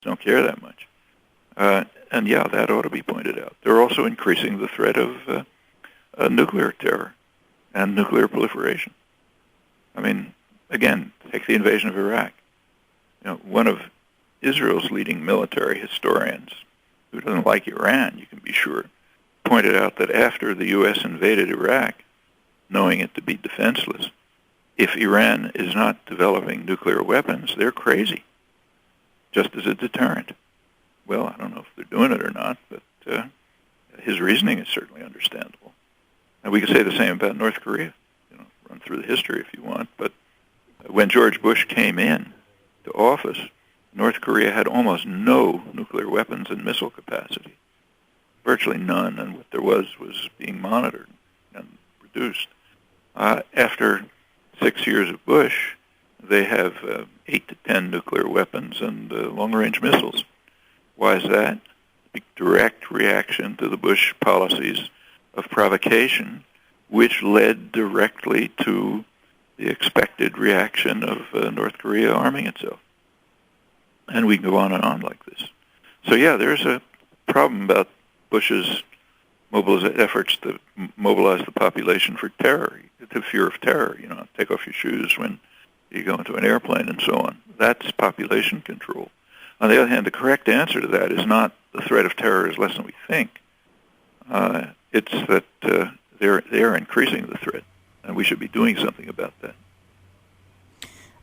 don't care that much. And yeah, that ought to be pointed out. They're also increasing the threat of nuclear terror and nuclear proliferation. I mean, again, take the invasion of Iraq. One of Israel's leading military historians, who doesn't like Iran, you can be sure, pointed out that after the U.S. invaded Iraq, knowing it to be defenseless, if Iran is not developing nuclear weapons, they're crazy, just as a deterrent. Well, I don't know if they're doing it or not, but his reasoning is certainly understandable. And we could say the same about North Korea. Run through the history if you want, but when George Bush came in to office, North Korea had almost no nuclear weapons and missile capacity, virtually none, and what there was being monitored and reduced. After 6 years of Bush, they have 8 to 10 nuclear weapons and long-range missiles. Why is that? A direct reaction to the Bush policies of provocation, which led directly to the expected reaction of North Korea arming itself. And we can go on and on like this. So yeah, there's a problem about Bush's efforts to mobilize the population for terror, to fear of terror, take off your shoes when you go into an airplane and so on. That's population control. On the other hand, the correct answer to that is not the threat of terror is less than we think. It's that they're increasing the threat, and we should be doing something about that.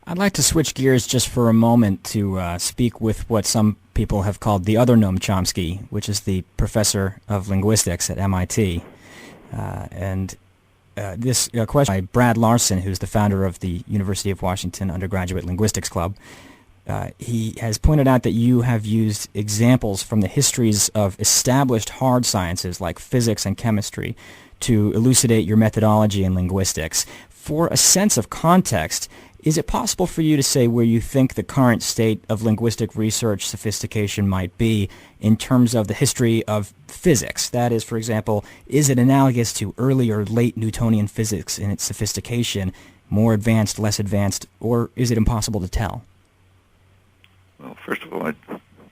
I'd like to switch gears just for a moment to speak with what some people have called the other Noam Chomsky, which is the professor of linguistics at MIT. This question by Brad Larson, who's the founder of the University of Washington Undergraduate Linguistics Club. He has pointed out that you have used examples from the histories of established hard sciences like physics and chemistry to elucidate your methodology in linguistics. For a sense of context, is it possible for you to say where you think the current state of linguistic research sophistication might be in terms of the history of physics? That is, for example, is it analogous to early or late Newtonian physics in its sophistication, more advanced, less advanced, or is it impossible to tell? Well, first of all, I'd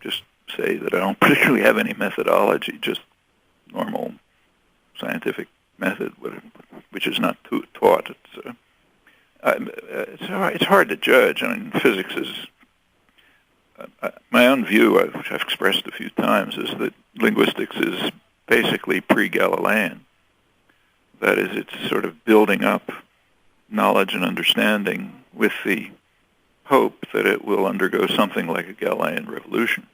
just say that I don't particularly have any methodology, just normal scientific method, which is not taught. It's hard to judge. I mean, physics is my own view, which I've expressed a few times, is that linguistics is basically pre-Galilean. That is, it's sort of building up knowledge and understanding with the hope that it will undergo something like a Galilean revolution.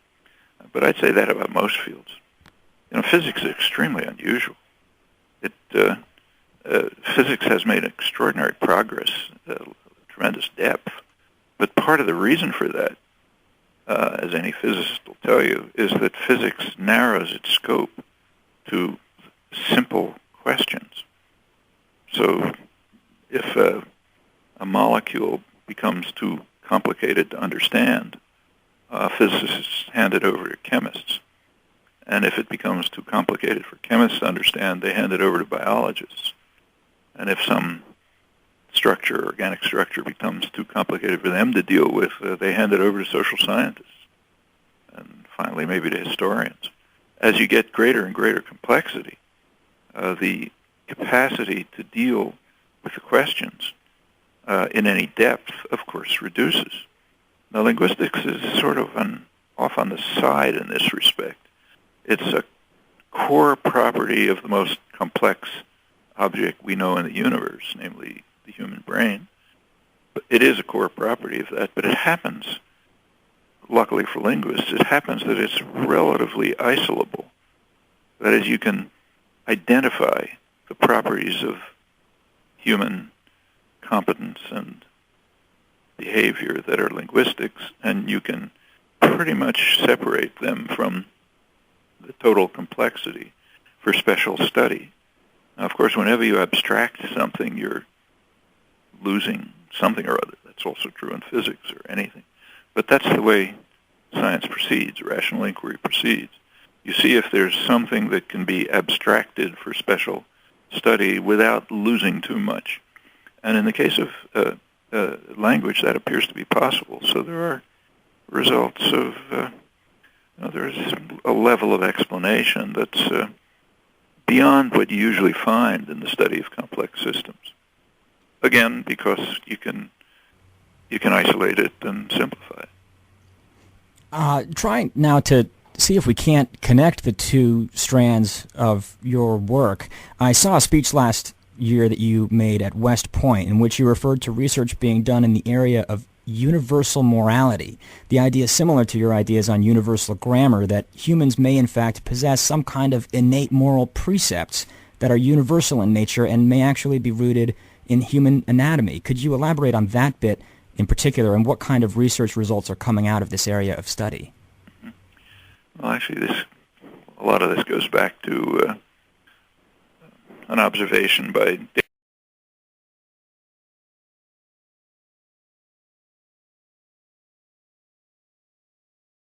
But I'd say that about most fields. Physics is extremely unusual. Physics has made extraordinary progress, tremendous depth. But part of the reason for that, as any physicist will tell you, is that physics narrows its scope to simple questions. So if a molecule becomes too complicated to understand, physicists hand it over to chemists. And if it becomes too complicated for chemists to understand, they hand it over to biologists. And if some structure, organic structure, becomes too complicated for them to deal with, they hand it over to social scientists. And finally, maybe to historians. As you get greater and greater complexity, the capacity to deal with the questions in any depth, of course, reduces. Now, linguistics is sort of off on the side in this respect. It's a core property of the most complex object we know in the universe, namely the human brain. But it is a core property of that, but it happens, luckily for linguists, it happens that it's relatively isolable. That is, you can identify the properties of human competence and behavior that are linguistics, and you can pretty much separate them from the total complexity for special study. Now, of course, whenever you abstract something, you're losing something or other. That's also true in physics or anything. But that's the way science proceeds, rational inquiry proceeds. You see if there's something that can be abstracted for special study without losing too much. And in the case of language, that appears to be possible. So there are results of There's a level of explanation that's beyond what you usually find in the study of complex systems. Again, because you can isolate it and simplify it. Trying now to see if we can't connect the two strands of your work. I saw a speech last year that you made at West Point in which you referred to research being done in the area of universal morality. The idea is similar to your ideas on universal grammar, that humans may in fact possess some kind of innate moral precepts that are universal in nature and may actually be rooted in human anatomy. Could you elaborate on that bit in particular, and what kind of research results are coming out of this area of study? Well, actually, a lot of this goes back to an observation by